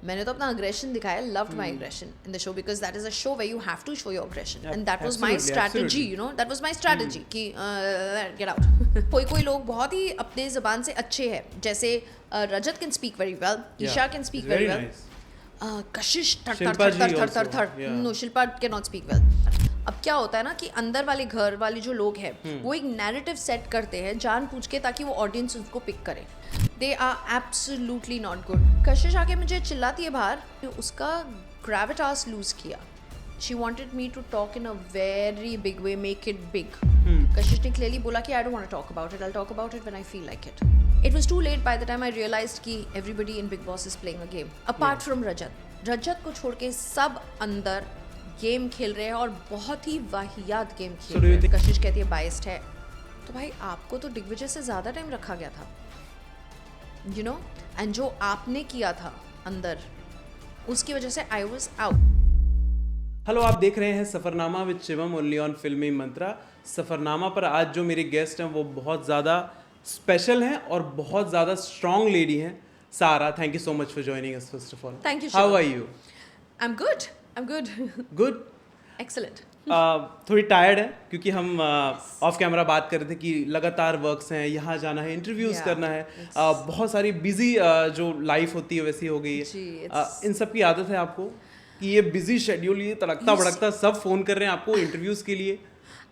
मैंने तो अपना अग्रेशन दिखाया, loved my aggression in the show because that is a show where you have to show your aggression and that was my strategy, you know, that was my strategy कि get out. कोई लोग बहुत ही अपने ज़बान से अच्छे हैं, जैसे रजत can speak very well, Isha can speak very well, Kashish थर no, Shilpa can not speak well. अब क्या होता है ना कि अंदर वाले घर वाले जो लोग हैं वो एक नैरेटिव सेट करते हैं जानबूझ के ताकि वो ऑडियंस उसको पिक करे. They are absolutely not good. Kashish आके मुझे चिल्लाती है बाहर, उसका ग्रेविटास लूज किया. She wanted me to talk in a very big way, make it big. Kashish ने क्लियरली बोला कि I don't want to talk about it, I will talk about it when I feel like it. It was too late by the time I realized कि everybody in Big Boss is playing a game. Apart from रजत को छोड़ के सब अंदर game खेल रहे हैं और बहुत ही वाहियात गेम खेल रहे हैं. कशिश कहती है बाइस्ड है, तो भाई आपको तो दिग्विजय से ज़्यादा टाइम रखा गया था, you know, एंड जो आपने किया था अंदर उसकी वजह से I was out. हेलो, आप देख रहे हैं सफ़रनामा विद शिवम ओनली ऑन फिल्मी मंत्रा. सफ़रनामा पर आज जो मेरी गेस्ट हैं वो बहुत ज़्यादा स्पेशल हैं और बहुत ज़्यादा स्ट्रॉन्ग लेडी हैं. Sara, thank you so much for joining us first of all. Thank you. How are you? I'm good. Good. Excellent. थोड़ी टायर्ड है क्योंकि हम ऑफ कैमरा बात कर रहे थे कि लगातार वर्क्स हैं, यहाँ जाना है, इंटरव्यूज़ करना है, बहुत सारी बिजी जो लाइफ होती है वैसी हो गई है. इन सब की आदत है आपको कि ये बिजी शेड्यूल, ये तड़कता भड़कता सब फ़ोन कर रहे हैं आपको इंटरव्यूज़ के लिए.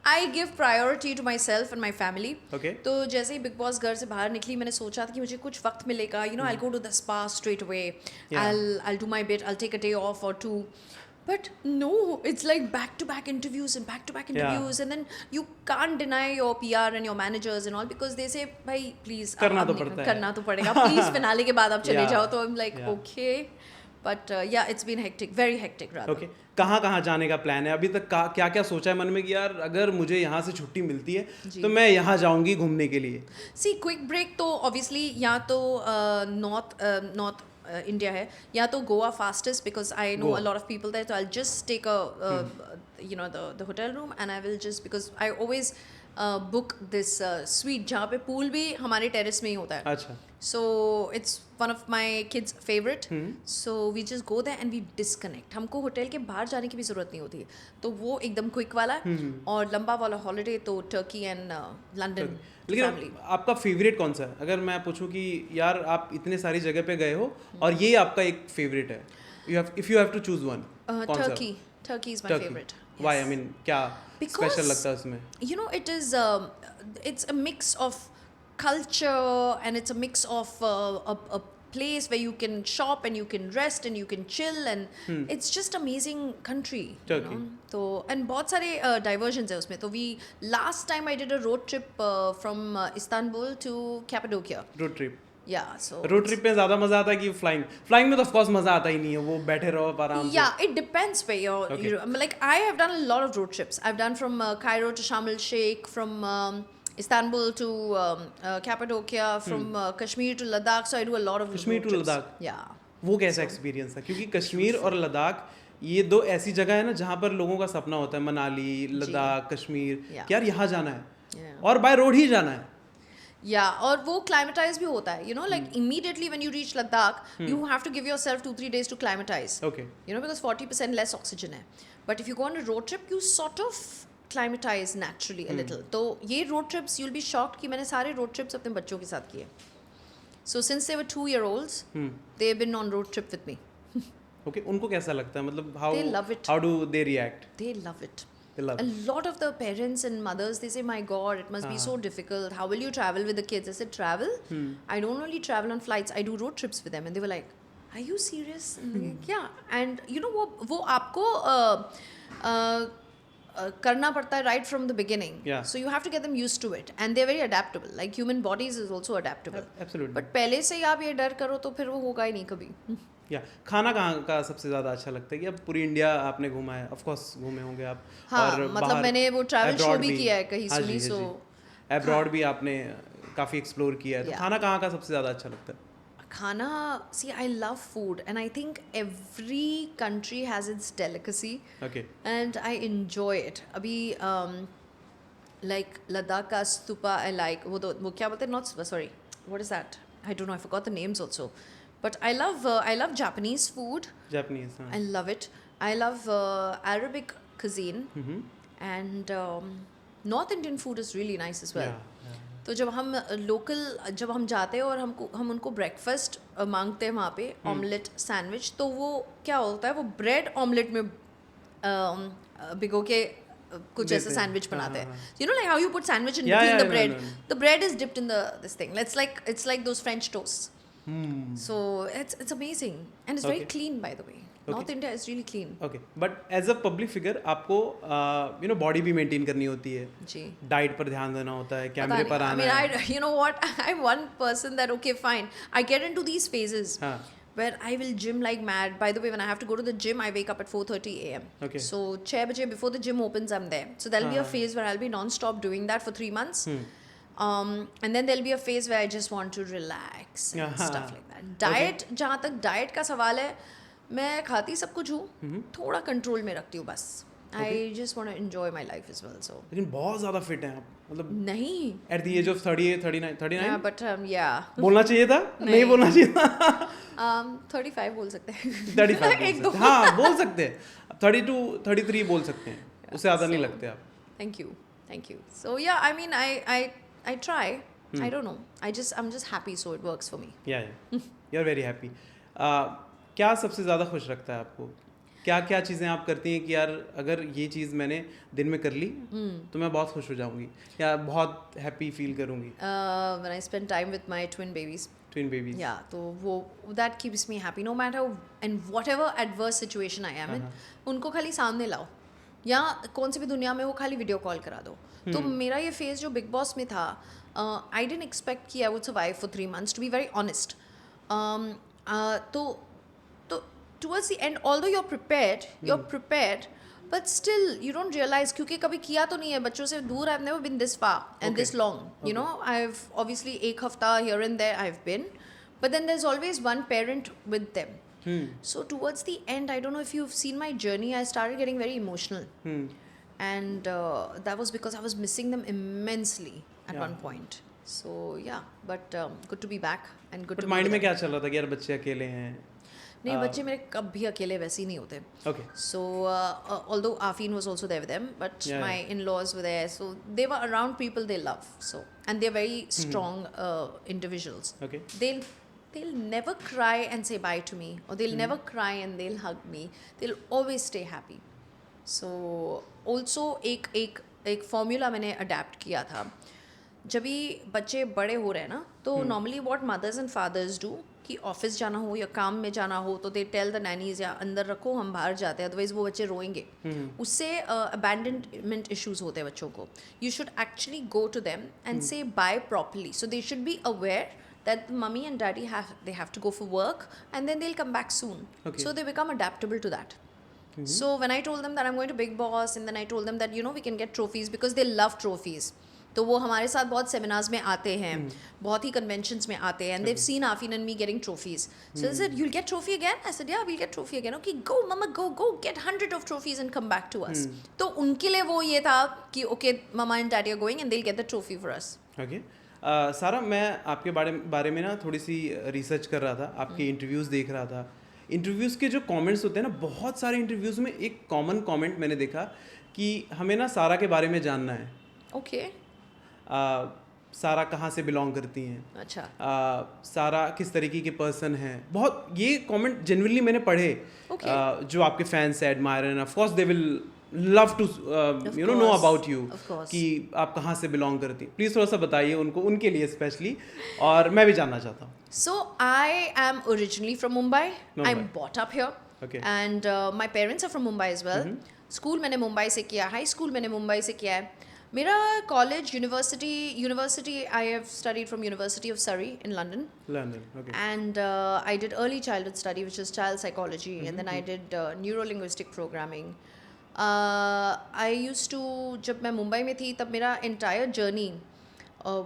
I give priority to myself and my family. Okay. तो जैसे ही बिग बॉस घर से बाहर निकली मैंने सोचा था कि मुझे कुछ वक्त मिलेगा, you know, I'll go to the spa straight away. I'll do my bit. I'll take a day off or two. But no, it's like back-to-back interviews and back-to-back interviews, and then you can't deny your PR and your managers and all because they say, भाई please करना तो पड़ता है, करना तो पड़ेगा, please finale के बाद आप चले जाओ. तो I'm like okay, but yeah, it's been hectic, very hectic rather. Okay. कहाँ जाने का प्लान है अभी तक? क्या क्या सोचा है मन में कि यार अगर मुझे यहाँ से छुट्टी मिलती है तो मैं यहाँ जाऊँगी घूमने के लिए? सी क्विक ब्रेक तो ऑब्वियसली या तो नॉर्थ इंडिया है या तो Goa fastest because I know a lot of people there. तो I just take a you know the hotel room and I will just because I always book this suite जहाँ पे pool भी हमारे terrace में ही होता है. अच्छा. So it's one of my kids' favorite. So we just go there and we disconnect. हमको hotel के बाहर जाने की भी ज़रूरत नहीं होती है. तो वो एकदम क्विक वाला और लंबा वाला हॉलीडे तो टर्की एंड लंदन. लेकिन आपका फेवरेट कौन सा है? अगर मैं पूछूं कि यार आप इतने सारी जगह पे गए हो और ये आपका एक फेवरेट है, if you have to choose one, कौन सा? Turkey is my favorite. Why? I mean, क्या स्पेशल लगता है उसमें? You know, it's a mix of culture and it's a mix of a place where you can shop and you can rest and you can chill and it's just amazing country. Turkey. You know? तो and बहुत सारे diversions है उसमें. तो we last time I did a road trip from Istanbul to Cappadocia. Road trip. Yeah, so road trip में ज़्यादा मज़ा आता है कि फ्लाइंग में तो ऑफ कोर्स मज़ा आता ही नहीं है, वो बैठे रहो आराम से. Yeah, it depends where you're like I have done a lot of road trips. I've done from Cairo to Sharm el Sheikh, from Istanbul to Cappadocia, from Kashmir to Ladakh. So I do a lot of Kashmir to Ladakh. Yeah. वो कैसा experience था? क्योंकि कश्मीर और लद्दाख ये दो ऐसी जगह है ना जहाँ पर लोगों का सपना होता है, मनाली, लद्दाख, कश्मीर, कि यार यहाँ जाना है और बाय रोड ही जाना है. और वो क्लाइमेटाइज भी होता है, you know, like immediately when you reach Ladakh, you have to give yourself 2-3 days to climatize. Okay. You know, because 40% less oxygen है. But if you go on a road trip, you sort of climatize naturally a little. तो ये road trips, you'll be shocked कि मैंने सारे road trips अपने बच्चों के साथ किए. So since they were 2-year-olds, they've been on road trip with me. Okay, उनको कैसा लगता है? मतलब they love it. How do they react? They love it. A lot of the parents and mothers, they say, my God, it must be so difficult. How will you travel with the kids? I said, travel? I don't only travel on flights. I do road trips with them. And they were like, are you serious? And I'm like, yeah. And you know, वो आपको करना पड़ता है right from the beginning. Yeah. So you have to get them used to it. And they're very adaptable. Like human bodies is also adaptable. Absolutely. But पहले से ही आप ये डर करो तो फिर वो होगा ही नहीं कभी. या खाना कहाँ का सबसे ज़्यादा अच्छा लगता है? कि अब पूरी इंडिया आपने घूमा है, ऑफ कोर्स घूमे होंगे आप. हाँ, और मतलब मैंने वो ट्रैवल शो भी किया है कहीं हाँ सुनी. सो एब्रॉड भी आपने काफ़ी एक्सप्लोर किया है. तो खाना कहाँ का सबसे ज़्यादा अच्छा लगता है? खाना, see, I love food and I think every country has its delicacy. Okay. And I enjoy it. अभी like Ladakh का स्तूपा I like. वो क्या बोलते हैं? Not stupa, sorry. What is that? I don't know. I forgot the names also. But I love Japanese food. Japanese, हाँ. I love it. I love Arabic cuisine. And North Indian food is really nice as well. Yeah. तो जब हम जाते हैं और हम उनको breakfast मांगते हैं वहाँ पे ऑमलेट सैंडविच, तो वो क्या होता है, वो ब्रेड ऑमलेट में भिगो के कुछ ऐसा सैंडविच बनाते हैं. You know like how you put sandwich in between the bread. The bread is dipped in this thing. It's like those French toasts. So it's amazing and it's very clean, by the way. North India is really clean. Okay, but as a public figure आपको body भी maintain करनी होती है जी, diet पर ध्यान देना होता है, कैमरे पर आना है. you know what, I'm one person that okay fine, I get into these phases where I will gym like mad. By the way, when I have to go to the gym, I wake up at 4:30 a.m. Okay. So 6 baje before the gym opens, I'm there. So there'll be a phase where I'll be non-stop doing that for 3 months. And then there'll be a phase where I just want to relax and stuff like that. Diet, जहाँ तक diet का सवाल है, मैं खाती सब कुछ हूँ, थोड़ा कंट्रोल में रखती हूँ बस. I just want to enjoy my life as well. So लेकिन बहुत ज़्यादा फिट हैं आप, मतलब नहीं at the age of 38, 39. yeah, but yeah, बोलना चाहिए था, नहीं बोलना चाहिए था. 35 बोल सकते हैं. 35 बोल सकते हैं, हाँ बोल सकते हैं. 32, 33 बोल सकते हैं, उससे ज़्यादा नहीं लगते आप. Thank you. So yeah, I mean, I try. I don't know. I'm just happy, so it works for me. Yeah. You're very happy. क्या सबसे ज़्यादा खुश रखता है आपको? क्या चीज़ें आप करती हैं कि यार अगर ये चीज़ मैंने दिन में कर ली तो मैं बहुत खुश हो जाऊंगी या बहुत हैप्पी फील करूंगी? When I spend time with my twin babies. Yeah, तो वो that keeps me happy no matter in whatever adverse situation I am in. उनको खाली सामने लाओ या कौन सी भी दुनिया में वो खाली वीडियो कॉल करा दो. तो मेरा ये फेज जो बिग बॉस में था, आई डिडंट एक्सपेक्ट कि I would survive for 3 months, to be very honest. तो towards the end, although you're prepared, but still you don't realize, क्योंकि कभी किया तो नहीं है बच्चों से दूर. I've never been this far and this long. You know, I've obviously एक हफ्ता here and there I've been, but then there's always one parent with them. So towards the end, I don't know if you've seen my journey, I started getting very emotional. And that was because I was missing them immensely at one point. So yeah, but good to be back and good to be mind में क्या चल रहा था कि यार बच्चे अकेले हैं? नहीं, बच्चे मेरे कभी अकेले वैसे ही नहीं होते. Okay. So although Afeen was also there with them, but my in-laws were there, so they were around people they love. So and they're very strong individuals. Okay. They'll never cry and say bye to me, or they'll never cry and they'll hug me. They'll always stay happy. So also एक formula मैंने adapt किया था. जब भी बच्चे बड़े हो रहे हैं ना, तो normally what mothers and fathers do कि ऑफिस जाना हो या काम में जाना हो तो दे टेल द नैनीज या अंदर रखो, हम बाहर जाते हैं, अदरवाइज वो बच्चे रोएंगे. उससे अबैंडनमेंट इश्यूज होते हैं बच्चों को. You should actually go to them and say bye properly. So they should be aware that mummy and daddy have to go for work and then they'll come back soon. So they become adaptable to that. So when I told them that I'm going to Big Boss, and then I told them that we can get trophies because they love trophies. तो वो हमारे साथ बहुत seminars में आते हैं, बहुत ही conventions में आते हैं, and they've seen Afeen and me getting trophies. So they said, you'll get trophy again? I said, yeah, we'll get trophy again. Okay, go mama, go get 100 of trophies and come back to us. तो उनके लिए वो ये था कि okay, mama and daddy are going and they'll get the trophy for us. Okay. सारा, मैं आपके बारे में ना थोड़ी सी रिसर्च कर रहा था, आपके इंटरव्यूज़ देख रहा था. इंटरव्यूज़ के जो कमेंट्स होते हैं ना, बहुत सारे इंटरव्यूज़ में एक कॉमन कमेंट मैंने देखा कि हमें ना सारा के बारे में जानना है. ओके. सारा कहाँ से बिलोंग करती हैं? अच्छा. सारा किस तरीके के पर्सन हैं? बहुत ये कमेंट जेन्युइनली मैंने पढ़े. जो आपके फैंस है, admire, and of course they will love to know about you कि आप कहाँ से बिलोंग करती हैं. प्लीज़ थोड़ा सा बताइए उनको, उनके लिए स्पेशली, और मैं भी जानना चाहता हूँ. So I am originally from Mumbai. I'm brought up here. Okay. And my parents are from Mumbai as well. School मैंने मुंबई से किया, high school मैंने मुंबई से किया है. मेरा college, university I have studied from University of Surrey in London. Okay. And I did early childhood study, which is child psychology, and then I did neuro-linguistic programming. I used to, जब मैं मुंबई में थी तब मेरा entire journey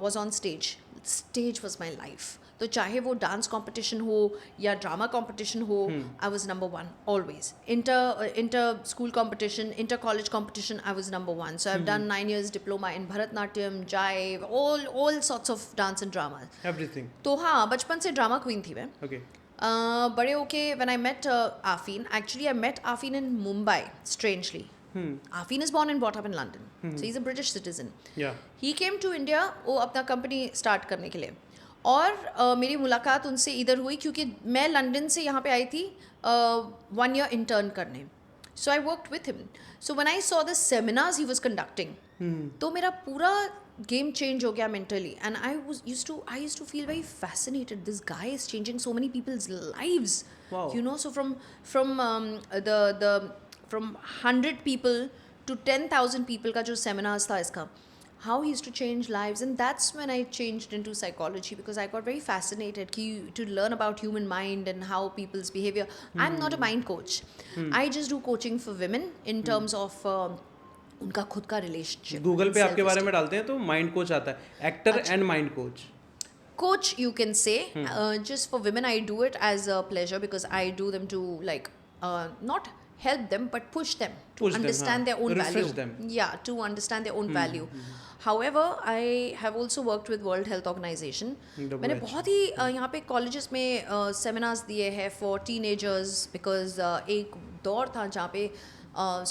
was on stage. Stage was my life. तो चाहे वो dance competition हो या ड्रामा कंपटीशन हो, I was number 1 always. Inter school competition, inter college competition, I was number 1. So I have done 9 years diploma in Bharatanatyam, jive, all sorts of dance and drama, everything. तो हाँ, बचपन से drama queen थी मैं. Okay. बड़े होके when I met Afeen, actually I met Afeen in Mumbai, strangely. Afeen is born and brought up in London, so he's a British citizen. Yeah. He came to India वो अपना company start करने के लिए, और मेरी मुलाकात उनसे इधर हुई क्योंकि मैं लंदन से यहाँ पे आई थी 1 year इंटर्न करने. So I worked with him. So when I saw the seminars he was conducting, तो मेरा पूरा game change हो गया mentally, and I used to feel very fascinated. This guy is changing so many people's lives. Wow. You know, so from 100 people to 10,000 people का जो seminars था इसका, how he used to change lives, and that's when I changed into psychology, because I got very fascinated to learn about human mind and how people's behavior. I'm not a mind coach. I just do coaching for women in terms of उनका खुद का relationship. Google पे आपके बारे में डालते हैं तो माइंड कोच आता है, actor and mind coach. Coach, you can say. Just for women I do it as a pleasure, because I do them to like not help them but push them to understand their own value. Them. Yeah, to understand their own value. However, I have also worked with World Health Organization. मैंने बहुत ही यहाँ पे colleges में seminars दिए हैं for teenagers, because एक दौर था जहाँ पे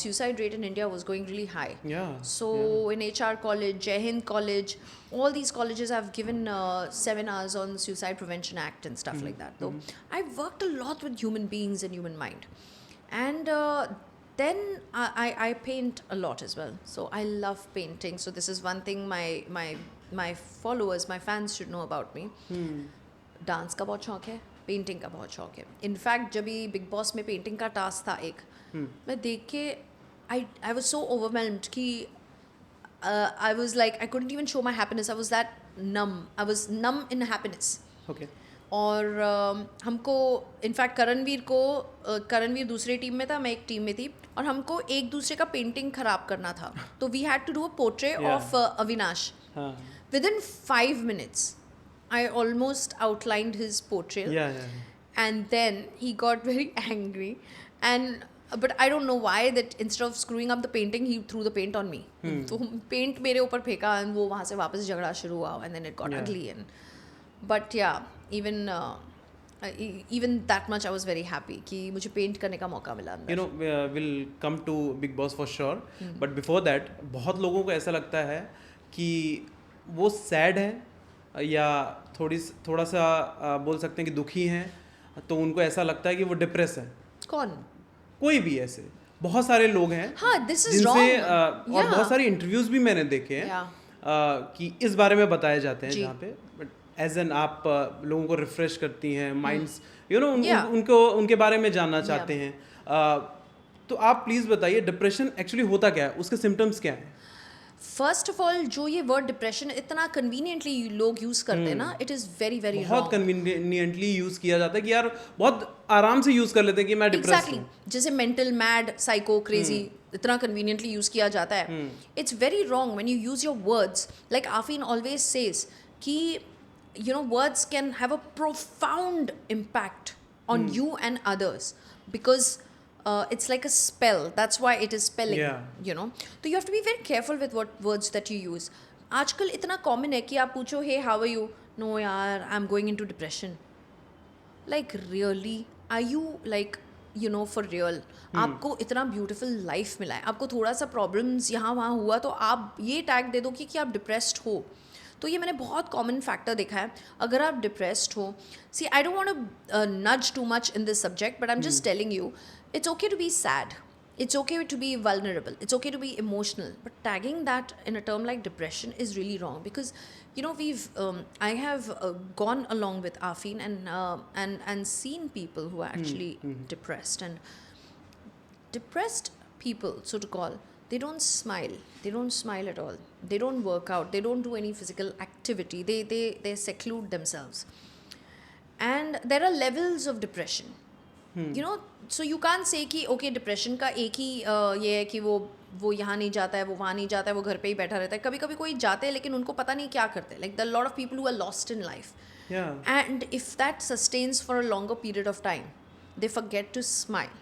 suicide rate in India was going really high. Yeah. So in HR College, Jai Hind College, all these colleges have given seminars on Suicide Prevention Act and stuff like that. So I've worked a lot with human beings and human mind. And then I paint a lot as well. So I love painting. So this is one thing my followers, my fans should know about me. Dance का बहुत शौक है, painting का बहुत शौक है. In fact जब भी बिग बॉस में पेंटिंग का टास्क था एक, मैं देख के आई वाज सो ओवरवेल्म्ड कि I was like I couldn't even show my happiness. I was that numb. I was numb in happiness. Okay. और हमको इनफैक्ट करणवीर दूसरी टीम में था, मैं एक टीम में थी, और हमको एक दूसरे का पेंटिंग खराब करना था. तो we had to do a portrait of Avinash. Within 5 minutes I almost outlined his portrait. And then he got very angry, but I don't know why, that instead of screwing up the painting he threw the paint on me. तो paint मेरे ऊपर फेंका, and वो वहाँ से वापस झगड़ा शुरू हुआ, and then it got ugly. But yeah, even that much I was very happy कि मुझे पेंट करने का मौका मिला अंदर. You know, we'll come to Big Boss for sure. But before that, बहुत लोगों को ऐसा लगता है कि वो सैड है या थोड़ा सा बोल सकते हैं कि दुखी हैं, तो उनको ऐसा लगता है कि वो डिप्रेस है. कौन? कोई भी ऐसे बहुत सारे लोग हैं. हाँ, this is जिनसे wrong. और बहुत सारे इंटरव्यूज भी मैंने देखे हैं कि इस बारे में बताए जाते हैं जहाँ पे, बट एज एन आप लोगों को रिफ्रेश करती हैं, माइंड्स उनको उनके बारे में जानना चाहते हैं. तो आप प्लीज़ बताइए डिप्रेशन एक्चुअली होता क्या है, उसके सिम्टम्स क्या हैं? फर्स्ट ऑफ ऑल, जो ये वर्ड डिप्रेशन इतना कन्वीनियंटली लोग यूज करते हैं ना, इट इज वेरी वेरी बहुत कन्वीनियंटली यूज किया जाता है कि यार बहुत आराम से यूज कर लेते हैं कि मैं डिप्रेस हूं. जैसे मेंटल, मैड, साइको, क्रेजी इतना कन्वीनियंटली यूज किया जाता है. It's very wrong when you use your words. Like Afeen always says कि you know, words can have a profound impact on you and others, because it's like a spell. That's why it is spelling. You know, so you have to be very careful with what words that you use. आजकल इतना common है कि आप पूछो, hey how are you? No यार, I'm going into depression. Like really, are you like, you know, for real? आपको इतना beautiful life मिला है, आपको थोड़ा सा problems यहाँ वहाँ हुआ तो आप ये tag दे दो कि आप depressed हो. तो ये मैंने बहुत कॉमन फैक्टर देखा है. अगर आप डिप्रेस्ड हो, see I don't want to nudge too much in this subject, but I am just telling you, it's okay to be sad, it's okay to be vulnerable, it's okay to be emotional, but tagging that in a term like depression is really wrong, because you know I have gone along with Afeen and seen people who are actually depressed, and depressed people, so to call, they don't smile at all, they don't work out, they don't do any physical activity, they seclude themselves, and there are levels of depression. You know, so you can't say कि okay depression का एक ही ये है कि वो यहाँ नहीं जाता है, वो वहाँ नहीं जाता है, वो घर पे ही बैठा रहता है. कभी कभी कोई जाते हैं लेकिन उनको पता नहीं क्या करते हैं. Like there are a lot of people who are lost in life. And if that sustains for a longer period of time, they forget to smile.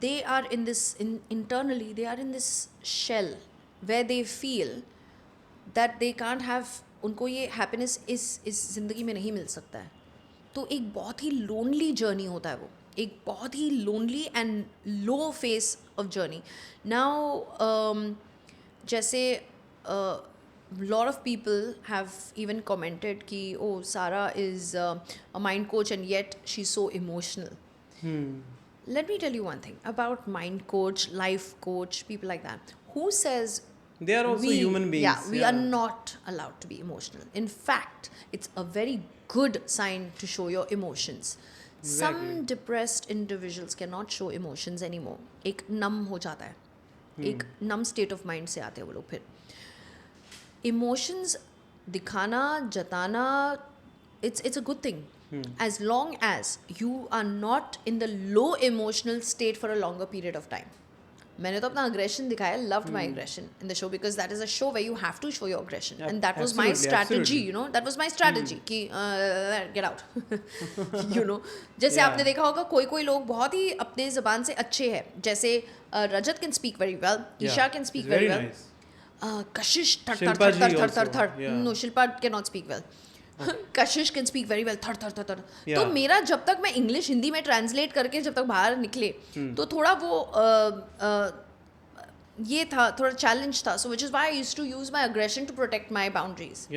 They are in this internally, they are in this shell where they feel that they can't have, उनको ये happiness इस ज़िंदगी में नहीं मिल सकता है. तो एक बहुत ही लोनली जर्नी होता है वो, एक बहुत ही lonely and low phase of journey. Now जैसे lot of people have even commented कि oh Sara is a mind coach and yet she's so emotional. Let me tell you one thing about mind coach, life coach, people like that. Who says They are also human beings. Yeah, we are not allowed to be emotional. In fact, it's a very good sign to show your emotions. Some depressed individuals cannot show emotions anymore. एक numb हो जाता है, एक numb state of mind से आते हैं वो लोग. फिर emotions दिखाना, जताना, it's a good thing. As long as you are not in the low emotional state for a longer period of time. मैंने तो अपना aggression दिखाया, loved my aggression in the show because that is a show where you have to show your aggression. And that was my strategy, you know, that was my strategy कि get out. You know, जैसे आपने देखा होगा कोई लोग बहुत ही अपने ज़बान से अच्छे हैं, जैसे रजत can speak very well, Isha can speak very well. Kashish thud. No, Shilpa cannot speak well. Kashish can speak very well thud. तो मेरा जब तक मैं इंग्लिश हिंदी में ट्रांसलेट करके जब तक बाहर निकले तो थोड़ा वो ये था, थोड़ा चैलेंज था. So which is why I used to use my aggression to protect my boundaries.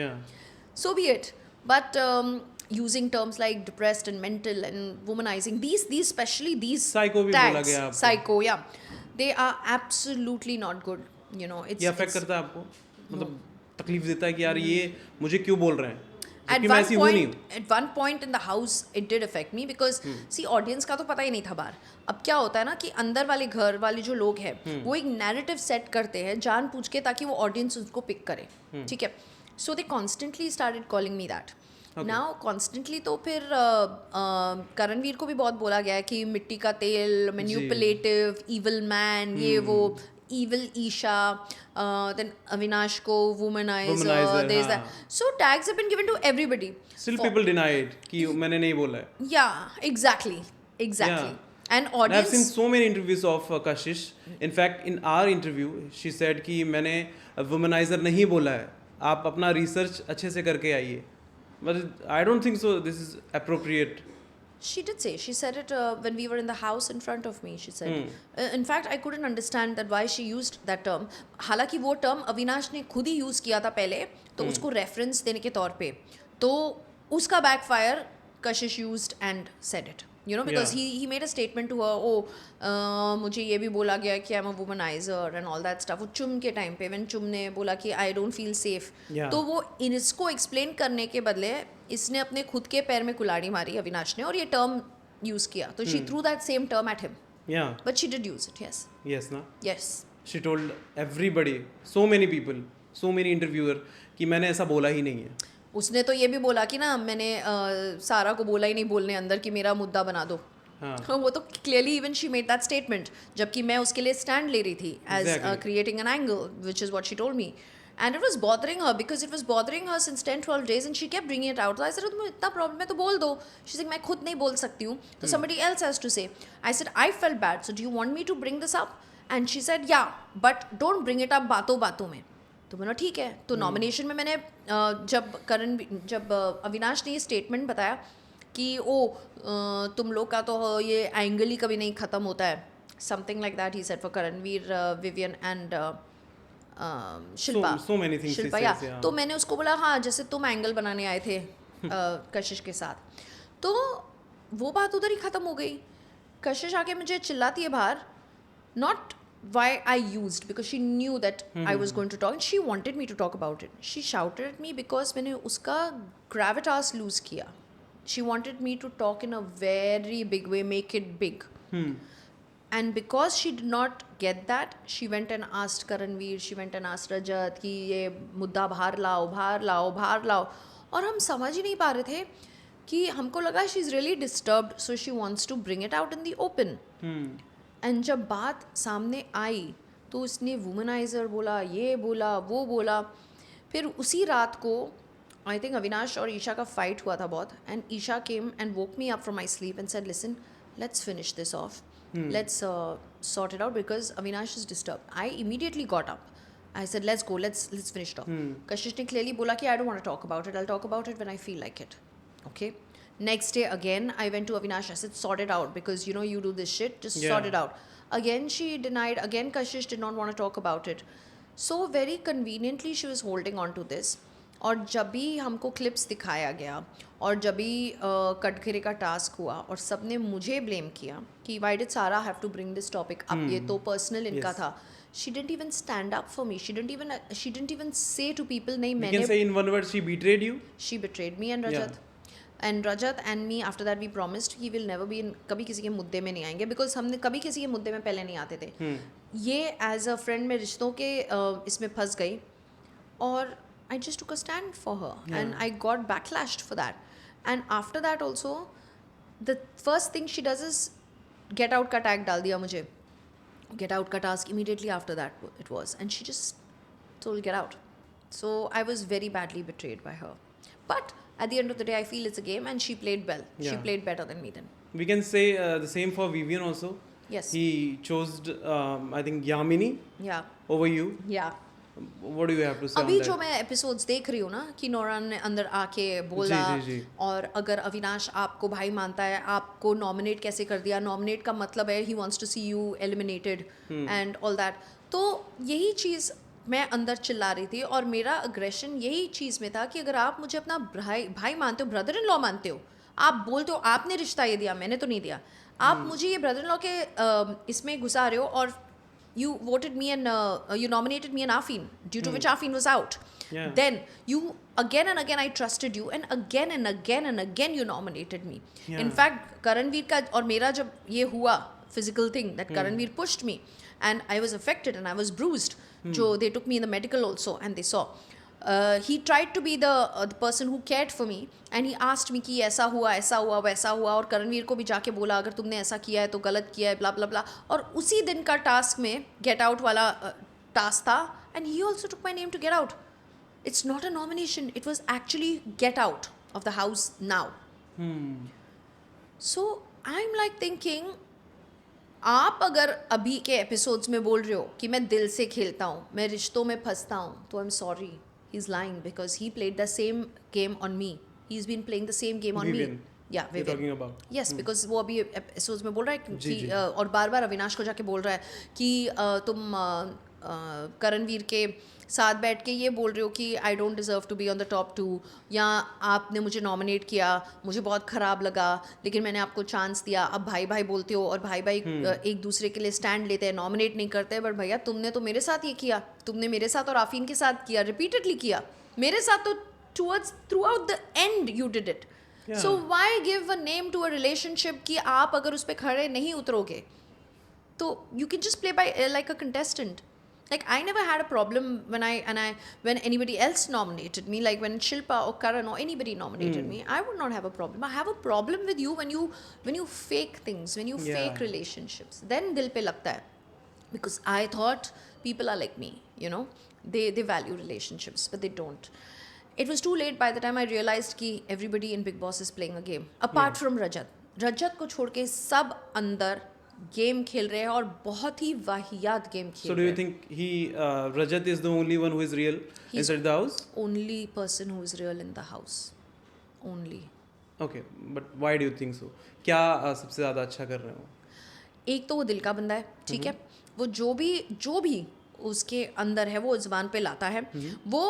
So be it. But using terms like depressed and mental and womanizing, these especially these psycho भी बोला गया आपको. Psycho, yeah, they are absolutely not good. You know, it's, ये affect करता है आपको, मतलब तकलीफ देता है कि यार ये मुझे क्यों बोल रहे हैं. At one point in the house it did affect me because see audience का तो पता ही नहीं था बाहर. अब क्या होता है ना कि अंदर वाले घर वाले जो लोग हैं वो एक नैरेटिव सेट करते हैं जानबूझ के ताकि वो ऑडियंस उसको पिक करे. ठीक है. So they constantly started calling me that. Now constantly तो फिर करणवीर को भी बहुत बोला गया है कि मिट्टी का तेल, मैन्युपुलेटिव, इविल मैन, ये वो, evil Isha, then Avinash ko womanizer, there's that. So tags have been given to everybody. Still people deny it कि मैंने नहीं बोला है. Yeah, exactly. Yeah. And audience. I've seen so many interviews of Kashish. In fact, in our interview, she said कि मैंने womanizer नहीं बोला है. आप अपना research अच्छे से करके आइए. But I don't think so. This is appropriate. She did say. She said it when we were in the house in front of me. She said. In fact, I couldn't understand that why she used that term. हालांकि वो term Avinash ने खुद ही use किया था पहले, तो उसको reference देने के तौर पे, तो उसका backfire Kashish used and said it. You know, because he made a statement to her. Oh, मुझे ये भी बोला गया कि I'm a womanizer and all that stuff. वो चुम के time पे when चुम ने बोला कि I don't feel safe. तो वो इसको explain करने के बदले इसने अपने खुद के पैर में कुल्हाड़ी मारी अविनाश ने और ये term use किया. तो she threw that same term at him. Yeah. But she did use it. Yes. Yes, na. Yes. She told everybody, so many people, so many interviewer कि मैंने ऐसा बोला ही नहीं है. उसने तो ये भी बोला कि ना मैंने सारा को बोला ही नहीं बोलने अंदर कि मेरा मुद्दा बना दो. वो तो clearly even she made that statement जबकि मैं उसके लिए स्टैंड ले रही थी as creating an angle which is what she told me and it was bothering her because it was bothering her since 10-12 days and she kept bringing it out. I said तुम्हें इतना problem है तो बोल दो. She said मैं खुद नहीं बोल सकती हूँ तो somebody else has to say. I said I felt bad so do you want me to bring this up and she said yeah but don't bring it up बातों बातों में. तो मैंने ठीक है. तो नॉमिनेशन में मैंने जब अविनाश ने ये स्टेटमेंट बताया कि तुम लोग का तो ये एंगल ही कभी नहीं ख़त्म होता है, something like that he said for Karanveer, Vivian and Shilpa. Shilpa या तो मैंने उसको बोला हाँ जैसे तुम एंगल बनाने आए थे कशिश के साथ, तो वो बात उधर ही ख़त्म हो गई. कशिश आके मुझे चिल्लाती है बाहर, not why I used because she knew that I was going to talk and she wanted me to talk about it. She shouted at me because मैंने उसका gravitas lose किया. She wanted me to talk in a very big way, make it big. And because she did not get that, she went and asked Karanveer, she went and asked Rajat कि ये मुद्दा बाहर लाओ. और हम समझ ही नहीं पा रहे थे कि हमको लगा she is really disturbed, so she wants to bring it out in the open. And जब बात सामने आई तो उसने वुमनाइज़र बोला, ये बोला, वो बोला. फिर उसी रात को आई थिंक अविनाश और ईशा का फाइट हुआ था बहुत and Isha came and woke me up from my sleep and said listen let's finish this off, let's sort it out because Avinash is disturb. I immediately got up. I said let's go, let's finish it off. Kashish ने clearly बोला कि I don't want to talk about it, I'll talk about it when I feel like it. Okay. Next day again, I went to Avinash. I said, sort it out because you know you do this shit. Just sort it out. Again, she denied. Again, Kashish did not want to talk about it. So very conveniently, she was holding on to this. और जब भी हमको clips दिखाया गया और जब भी कटघरे का टास्क हुआ और सबने मुझे ब्लेम किया कि why did Sara have to bring this topic up, ये तो पर्सनल इनका था. She didn't even stand up for me. She didn't even say to people, नहीं मैंने. You can say in one word, she betrayed you. She betrayed me and Rajat. And Rajat and me, after that we promised he will never be in, कभी किसी के मुद्दे में नहीं आएंगे because हमने कभी किसी के मुद्दे में पहले नहीं आते थे. ये as a friend में रिश्तों के इसमें फंस गई और I just took a stand for her and I got backlashed for that. And after that also, the first thing she does is get out का tag डाल दिया मुझे. Get out का task immediately after that it was, and she just told get out. So I was very badly betrayed by her. But at the end of the day, I feel it's a game, and she played well. She played better than me then. We can say the same for Vivian also. Yes. He chose, I think, Yamini. Yeah. Over you. Yeah. What do you have to say अभी on जो that? मैं episodes देख रही हूँ ना कि नौरान ने अंदर आके बोला जी. और अगर अविनाश आपको भाई मानता है, आपको नॉमिनेट कैसे कर दिया, नॉमिनेट का मतलब है he wants to see you eliminated and all that. तो यही चीज़ मैं अंदर चिल्ला रही थी और मेरा अग्रेशन यही चीज़ में था कि अगर आप मुझे अपना भाई मानते हो, ब्रदर इन लॉ मानते हो, आप बोलते हो आपने रिश्ता ये दिया, मैंने तो नहीं दिया, आप मुझे ये ब्रदर इन लॉ के इसमें घुसा रहे हो और you voted me and you nominated me and Afeen, due to which Afeen was out. Then you again and again I trusted you and again you nominated me. In fact, Karanveer का और मेरा जब ये हुआ physical thing that Karanveer pushed me and I was affected and I was bruised. So they took me in the medical also and they saw. He tried to be the person who cared for me and he asked me कि ऐसा हुआ वैसा हुआ और करणवीर को भी जाके बोला अगर तुमने ऐसा किया है तो गलत किया है, ब्ला ब्ला ब्ला. और उसी दिन का टास्क में गेट आउट वाला टास्क था and he also took my name to get out. It's not a nomination, it was actually get out of the house now. So I'm like thinking, आप अगर अभी के एपिसोड्स में बोल रहे हो कि मैं दिल से खेलता हूँ, मैं रिश्तों में फंसता हूँ, तो I am sorry. He's lying because he played the same game on me. He's been playing the same game on Vivian. me. Yeah, Vivian. You're talking about. Yes, because वो अभी एपिसोड्स में बोल रहा है कि और बार-बार अविनाश को जाके बोल रहा है कि तुम करणवीर के साथ बैठ के ये बोल रहे हो कि I don't deserve to be on the top 2 या आपने मुझे नॉमिनेट किया, मुझे बहुत ख़राब लगा लेकिन मैंने आपको चांस दिया, अब भाई भाई बोलते हो और भाई भाई एक दूसरे के लिए स्टैंड लेते हैं, नॉमिनेट नहीं करते. बट भैया तुमने तो मेरे साथ ये किया, तुमने मेरे साथ और आफीन के साथ किया, रिपीटेडली किया मेरे साथ, तो throughout the end you did it. So why give a name to a relationship कि आप अगर उस पर खड़े नहीं उतरोगे तो you can just play by like a contestant. Like I never had a problem when anybody else nominated me, like when Shilpa or Karan or anybody nominated me, I would not have a problem. I have a problem with you when you fake things, when you fake relationships. Then dil pe lagta hai. Because I thought people are like me, you know, they value relationships, but they don't. It was too late by the time I realized कि everybody in Big Boss is playing a game. Apart from Rajat को छोड़ के सब अंदर game खेल रहे हैं और बहुत ही वाहियात गेम खेल रहे हैं. So do you think Rajat is the only one who is real inside the house? Only person who is real in the house. Only. Okay, but why do you think so? क्या सबसे ज़्यादा अच्छा कर रहे हो? एक तो वो दिल का बंदा है, ठीक है, वो जो भी उसके अंदर है वो ज़बान पे लाता है, वो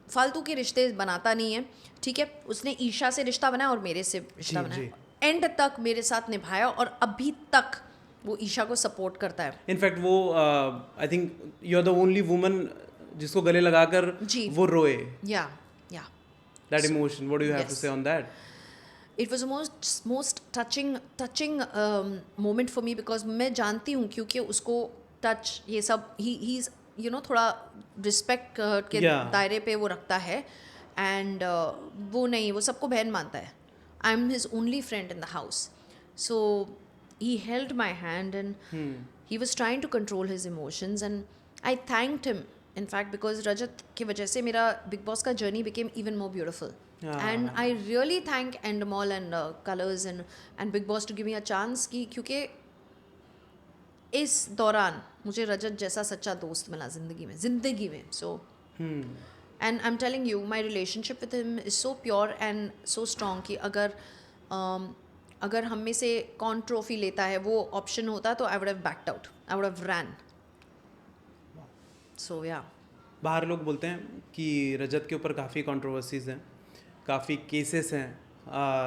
फालतू के रिश्ते बनाता नहीं है, ठीक है. उसने ईशा से रिश्ता बनाया और मेरे से रिश्ता बनाया, एंड तक मेरे साथ निभाया और अभी तक वो ईशा को सपोर्ट करता है. इनफैक्ट वो I think you are the only woman जिसको गले लगाकर वो रोए. Yeah that emotion, what do you have to say on that? It was most touching moment for me because मैं जानती हूँ क्योंकि उसको टच ये सब ही इज यू नो थोड़ा रिस्पेक्ट के दायरे पे वो रखता है एंड वो नहीं, वो सबको बहन मानता है. I am his only friend in the house. So he held my hand and he was trying to control his emotions and I thanked him in fact because Rajat की वजह से मेरा Big Boss का journey became even more beautiful. And I really thank Endemol and Colors and Big Boss to give me a chance कि क्योंकि इस दौरान मुझे रजत जैसा सच्चा दोस्त मिला ज़िंदगी में. So and I'm telling you my relationship with him is so pure and so strong कि अगर अगर हम में से कौन ट्रॉफी लेता है वो ऑप्शन होता तो I would have backed out, I would have run. So yeah बाहर लोग बोलते हैं कि रजत के ऊपर काफ़ी कंट्रोवर्सीज हैं, काफ़ी केसेस हैं.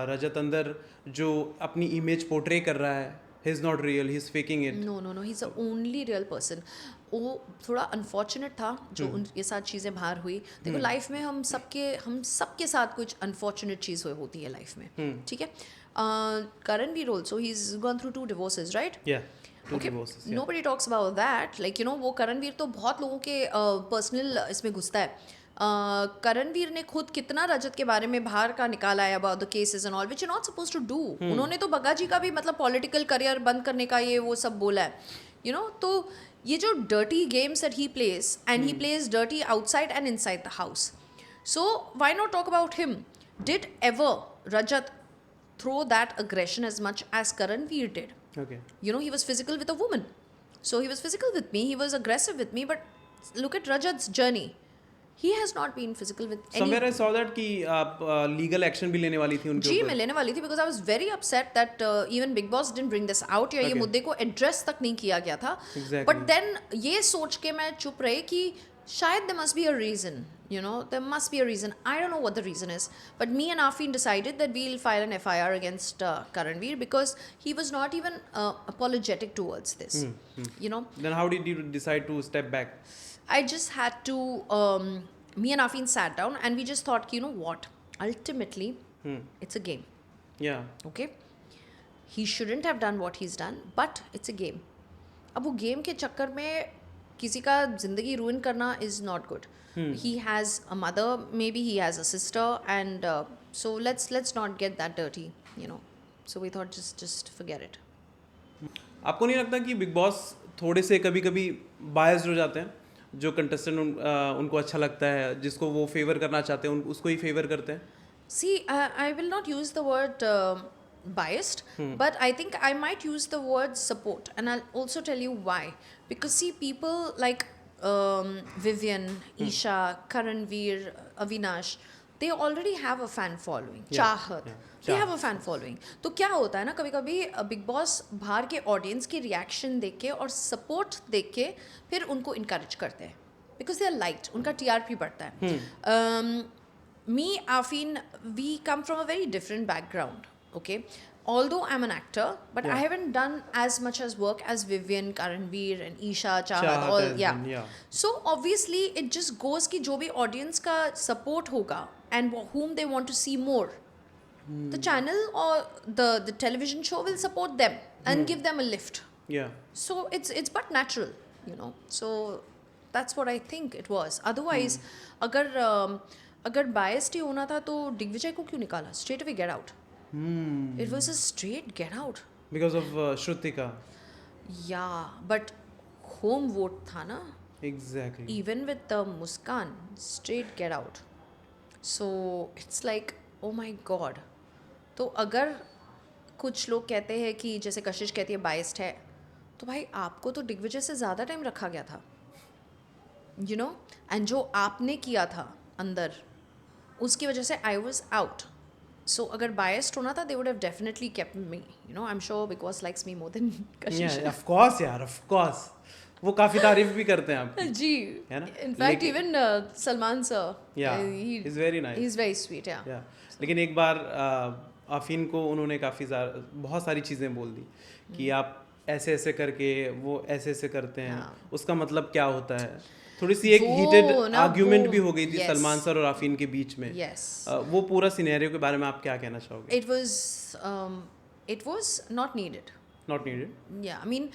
रजत अंदर जो अपनी इमेज पोर्ट्रे कर रहा है, he is not real, he is faking it. No, he is the only real person. वो थोड़ा अनफॉर्चुनेट था जो उनके साथ चीज़ें बाहर हुई. देखो लाइफ में हम सबके साथ कुछ अनफॉर्चुनेट चीज़ होती है लाइफ में, ठीक है. Karanveer also, he's gone through 2 divorces, right? Yeah, 2 divorces. Yeah. Nobody talks about that. Like, you know, वो करणवीर तो बहुत लोगों के पर्सनल इसमें घुसता है. करणवीर ने खुद कितना रजत के बारे में बाहर का निकाला है about the cases and all, which you not suppose to do. उन्होंने तो बग्गा जी का भी मतलब पॉलिटिकल करियर बंद करने का ये वो सब बोला है, यू नो. तो ये जो dirty games that he plays, and he plays dirty outside and inside the house. So why not talk about him? Did ever Rajat throw that aggression as much as Karanveer did? Okay. You know, he was physical with a woman. So he was physical with me, he was aggressive with me, but look at Rajat's journey. He has not been physical with any. Somewhere I saw that कि आप legal action भी लेने वाली थी उनके ऊपर. जी मैं लेने वाली थी because I was very upset that even Big Boss didn't bring this out या ये मुद्दे को address तक नहीं किया गया था. Exactly. But then ये सोच के मैं चुप रही कि शायद there must be a reason, you know, there must be a reason. I don't know what the reason is, but me and Afeen decided that we'll file an FIR against Karanveer because he was not even apologetic towards this, you know. Then how did you decide to step back? I just had to, me and Afeen sat down and we just thought, you know what, ultimately, it's a game. Yeah. Okay? He shouldn't have done what he's done, but it's a game. अब वो game के चक्कर में किसी का जिंदगी ruin करना is not good. He has a mother, maybe he has a sister, and so let's not get that dirty, you know. So we thought just forget it. आपको नहीं लगता कि बिग बॉस थोड़े से कभी कभी बायस्ड हो जाते हैं? जो कंटेस्टेंट उनको अच्छा लगता है, जिसको वो फेवर करना चाहते हैं, उसको ही फेवर करते हैं. See, I will not use the word biased, but I think I might use the word support, and I'll also tell you why. Because see, people like Vivian, Isha, Karanveer, Avinash, they already have a fan following. चाहत, they have a fan following. तो क्या होता है ना, कभी कभी big boss बाहर के ऑडियंस के रिएक्शन देख के और सपोर्ट देख के फिर उनको इनकरेज करते हैं बिकॉज दे आर लाइक्ड, उनका TRP बढ़ता है. Me, Afeen, we come from a very different background, okay? Although I'm an actor, but I haven't done as much as work as Vivian, Karanveer and Isha, Chahat, all, yeah. So obviously it just goes कि जो भी audience का support होगा and whom they want to see more, the channel or the television show will support them and give them a lift. Yeah. So it's but natural, you know. So that's what I think it was. Otherwise, अगर biased ही होना था तो दिग्विजय को क्यों निकाला? Straight away get out. It was a straight get out. Because of Shrutika. Yeah, but home vote था ना. Exactly. Even with the Muskan, straight get out. So it's like, oh my God. तो अगर कुछ लोग कहते हैं कि जैसे कशिश कहती है biased है, तो भाई आपको तो दिग्विजय से ज़्यादा टाइम रखा गया था, you know, and जो आपने किया था अंदर, उसकी वजह से I was out. So अगर biased होना था, they would have definitely kept me. You know, I'm sure Big Boss likes me more than Kashish. Yeah, of course यार, of course. वो काफी तारीफ भी करते हैं आपकी. जी. है ना? In fact, even Salman sir. Yeah, he's very nice. He's very sweet, yeah. Yeah. लेकिन एक बार आफीन को उन्होंने बहुत सारी चीज़ें बोल दी कि आप ऐसे ऐसे करके वो ऐसे ऐसे करते हैं, उसका मतलब क्या होता है. थोड़ी सी एक हीटेड आर्ग्यूमेंट भी हो गई थी सलमान सर और आफीन के बीच में. वो पूरा सिनेरियो के बारे में आप क्या कहना चाहोगे? It was not needed. Not needed? Yeah, I mean,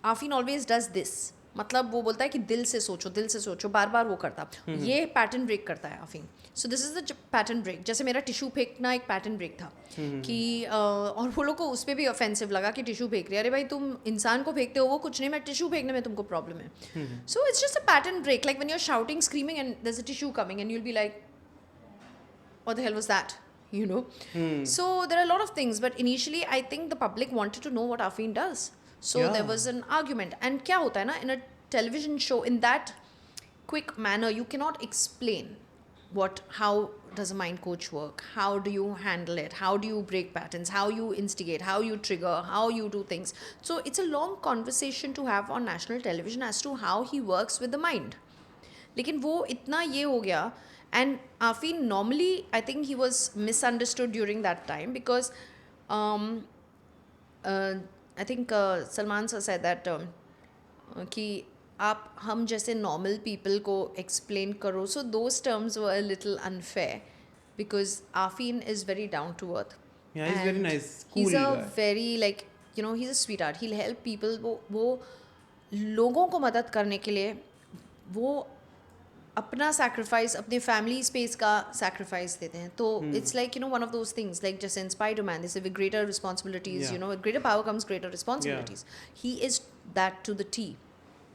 Afeen always does this. मतलब वो बोलता है कि दिल से सोचो, बार बार वो करता. ये पैटर्न ब्रेक करता है Afeen. So this is the pattern break. जैसे मेरा टिश्यू फेंकना एक पैटर्न ब्रेक था कि और वो लोग को उस पर भी ऑफेंसिव लगा कि टिश्यू फेंक रही है. अरे भाई तुम इंसान को फेंकते हो, वो कुछ नहीं, मैं टिश्यू फेंकने में तुमको प्रॉब्लम है. So it's just a pattern break. Like when you are shouting, screaming and there is a tissue coming and you will be like what the hell was that, you know. So there are a lot of things, but initially I think the public wanted to know what Afeen does. So there was an argument. And क्या होता है ना, in a television show, in that quick manner, you cannot explain how does a mind coach work? How do you handle it? How do you break patterns? How you instigate? How you trigger? How you do things? So it's a long conversation to have on national television as to how he works with the mind. लेकिन वो इतना ये हो गया, and Afeen normally I think he was misunderstood during that time because I think Salman sir said that कि आप हम जैसे नॉर्मल पीपल को एक्सप्लेन करो, so those terms were a little unfair because Afeen is very down to earth. Yeah, he's very nice, cool he's a guy. very like you know he's a sweetheart. He'll help people. वो लोगों को मदद करने के लिए वो अपना sacrifice, अपने फैमिली स्पेस का सैक्रिफाइस देते हैं. तो it's like one of those things like जैसे in Spiderman they say with greater responsibilities, with greater power comes greater responsibilities. He is that to the T.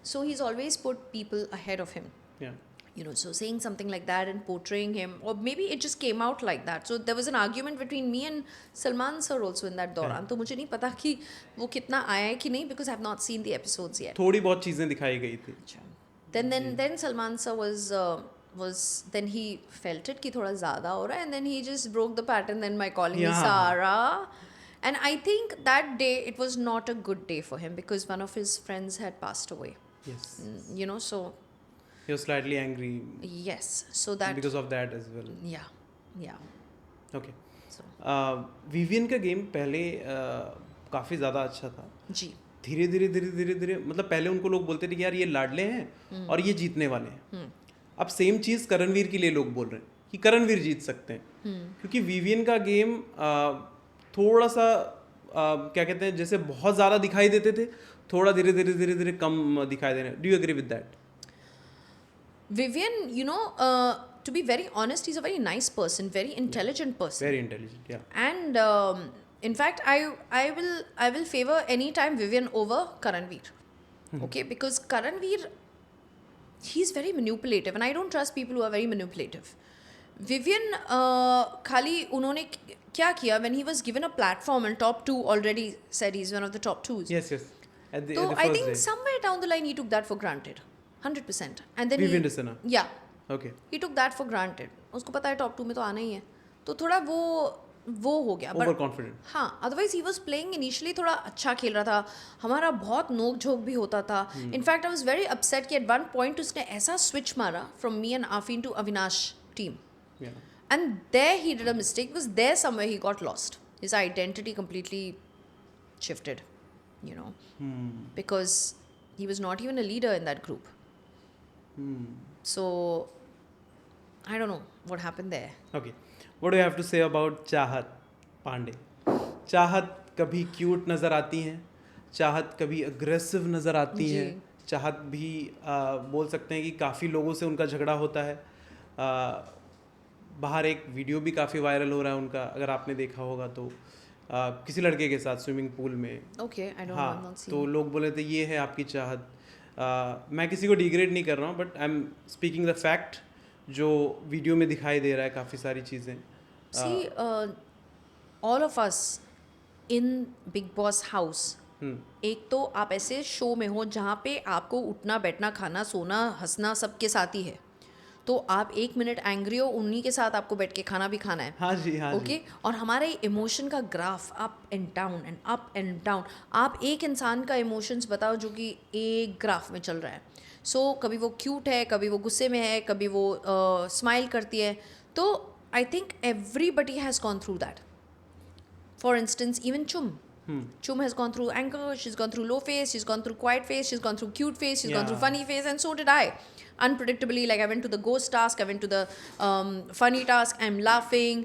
So he's always put people ahead of him. Yeah. So saying something like that and portraying him, or maybe it just came out like that. So there was an argument between me and Salman sir also in that दौरान. तो मुझे नहीं पता कि वो कितना आया है कि नहीं, because I have not seen the episodes yet. थोड़ी बहुत चीजें दिखाई गई थी. Then Salman sir was then he felt it कि थोड़ा ज़्यादा हो रहा है, and then he just broke the pattern then by calling me Sarah. And I think that day it was not a good day for him because one of his friends had passed away. Yes. So he was slightly angry. Yes, so that because of that as well. Yeah. Okay. So Vivian का game पहले काफी ज्यादा अच्छा था जी. धीरे धीरे मतलब पहले उनको लोग बोलते थे कि यार ये लाडले हैं और ये जीतने वाले हैं. अब सेम चीज करणवीर के लिए लोग बोल रहे हैं कि करणवीर जीत सकते हैं. क्योंकि विवियन का गेम थोड़ा सा क्या कहते हैं, जैसे बहुत ज़्यादा दिखाई देते थे, थोड़ा धीरे धीरे कम दिखाई दे रहे हैं. Do you agree with that? Vivian, to be very honest, he's a very nice person, very intelligent person. Very intelligent, yeah. And in fact, I will favor any time Vivian over Karanveer. Okay, because Karanveer, he's very manipulative, and I don't trust people who are very manipulative. Vivian, खाली उन्होंने क्या किया, when he was given a platform and top 2 already said he's one of the top 2s. Yes. So I think somewhere down the line he took that for granted, 100%. And then Vivian Desana. Yeah. Okay. He took that for granted. उसको पता है top 2 में तो आना ही है, तो थोड़ा वो हो गया. Overconfident. हाँ, otherwise he was playing initially थोड़ा अच्छा खेल रहा था, हमारा बहुत नोक झोंक भी होता था. In fact, I was very upset कि at one point उसने ऐसा switch मारा from me and Afeen to Avinash team. Yeah. And there he did a mistake because there somewhere he got lost. His identity completely shifted, because he was not even a leader in that group. So I don't know what happened there. Okay. What do you have to say about चाहत पांडे? चाहत कभी cute नज़र आती हैं, चाहत कभी aggressive नज़र आती हैं, चाहत भी बोल सकते हैं कि काफ़ी लोगों से उनका झगड़ा होता है. बाहर एक वीडियो भी काफ़ी वायरल हो रहा है उनका, अगर आपने देखा होगा तो, किसी लड़के के साथ स्विमिंग पूल में. Okay, I don't know, हाँ, I've not seen. तो लोग बोले थे ये है आपकी चाहत. मैं किसी को डिग्रेड नहीं कर रहा हूँ, but I am speaking the fact जो वीडियो में दिखाई दे रहा है काफ़ी सारी चीज़ें. See, all of us in Big Boss house, एक तो आप ऐसे शो में हो जहाँ पे आपको उठना बैठना खाना सोना हंसना सबके साथ ही है, तो आप 1 मिनट एंग्री हो, उन्हीं के साथ आपको बैठ के खाना भी खाना है. हाँ जी. ओके. और हमारे इमोशन का ग्राफ अप एंड डाउन. आप एक इंसान का इमोशंस बताओ जो कि एक ग्राफ में चल रहा है. सो कभी वो क्यूट है, कभी वो गुस्से में है, कभी वो स्माइल करती है. तो I think everybody has gone through that. For instance even Chum has gone through anger, she's gone through low face, she's gone through quiet face, she's gone through cute face, she's gone through funny face, and so did I. Unpredictably, like I went to the ghost task, I went to the funny task, I'm laughing,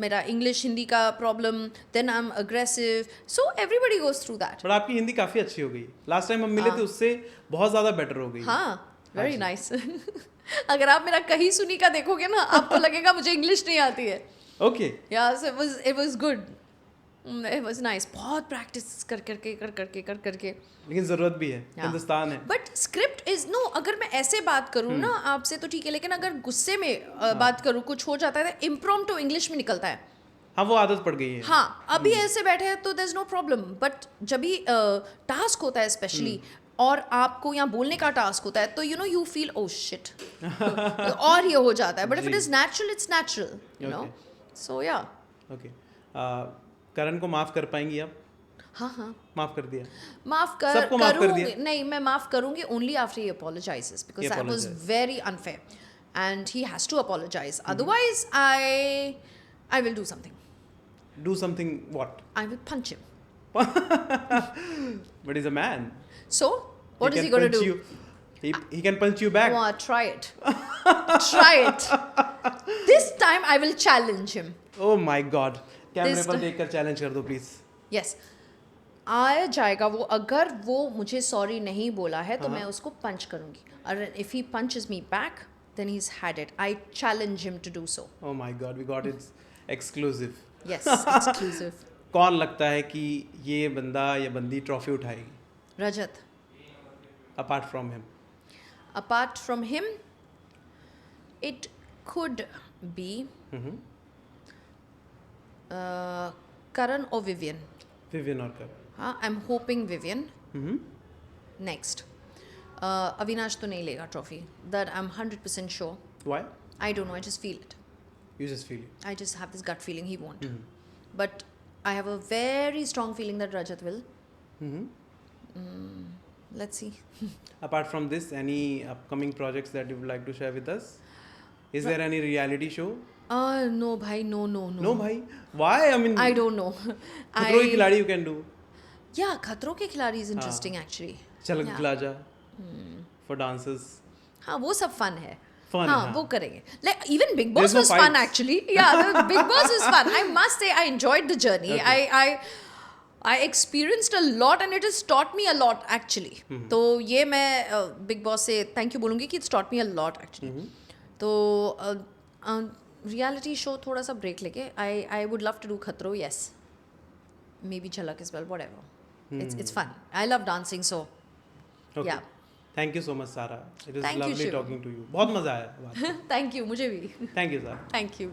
मेरा English Hindi का problem, then I'm aggressive. So everybody goes through that. But आपकी हिंदी काफ़ी अच्छी हो गई. Last time हम मिले थे उससे बहुत ज़्यादा better हो गई. हाँ, very nice. अगर आप मेरा कहीं सुनी का देखोगे ना, आपको लगेगा मुझे English नहीं आती है. Okay. Yeah, so it was good. It was nice. बहुत प्रैक्टिस कर करके. लेकिन ज़रूरत भी है, हिंदुस्तान है. बट स्क्रिप्ट इज नो, अगर मैं ऐसे बात करूँ ना आपसे तो ठीक है, लेकिन अगर गुस्से में बात करूँ, कुछ हो जाता है, इम्प्रॉम्प्टू इंग्लिश में निकलता है. हाँ, वो आदत पड़ गई है. हाँ, अभी ऐसे बैठे हैं तो there is no problem. But जब भी टास्क होता है स्पेशली, और आपको यहाँ बोलने का टास्क होता है तो you know you feel oh shit और ये हो जाता है. But if it is natural it's natural, you know. So yeah okay. करण को माफ कर पाएंगी आप? हाँ माफ कर दिया? सबको माफ कर दिया? नहीं, मैं माफ करूंगी only after he apologizes because that was very unfair and he has to apologize. Otherwise I will do something. Do something what? I will punch him. But he's a man. So what is he going to do? He can punch you back. Oh, try it. Try it. This time I will challenge him. Oh my God. कैमरे पर देखकर challenge कर दो please. Yes. आ जाएगा वो. अगर वो मुझे सॉरी नहीं बोला है तो मैं उसको पंच करूंगी. और if he punches me back, then he's had it. I challenge him to do so. Oh my God, we got it exclusive. Yes, exclusive. कौन लगता है कि ये बंदा या बंदी ट्रॉफी उठाएगी? रजत. Apart from him. Apart from him, it could be Karan or Vivian. Vivian or Karan. हाँ, I'm hoping Vivian. Next. Avinash तो नहीं लेगा trophy. That I'm 100% sure. Why? I don't know. I just feel it. You just feel it. I just have this gut feeling he won't. But I have a very strong feeling that Rajat will. Let's see. Apart from this, any upcoming projects that you would like to share with us? Is there any reality show? No, bhai. No. No, bhai. Why? I mean, I don't know. खतरों के खिलाड़ी you can do. Yeah, खतरों के खिलाड़ी is interesting actually. चलक दिलाजा. For dancers. हाँ, वो सब fun है. Fun, हाँ, वो करेंगे. Like even Big Boss was fun actually. Yeah, the Big Boss was fun. I must say I enjoyed the journey. Okay. I experienced a lot and it has taught me a lot actually. तो ये मैं Big Boss से thank you बोलूँगी कि it's taught me a lot actually. तो reality show थोड़ा सा break लेके I would love to do खतरों, yes. Maybe झलक as well, whatever. It's fun. I love dancing, so Okay. yeah. Thank you so much, Sarah. It was Thank you, lovely Shiv. talking to you. बहुत मजा आया. Thank you, मुझे भी. Thank you, Sarah. Thank you.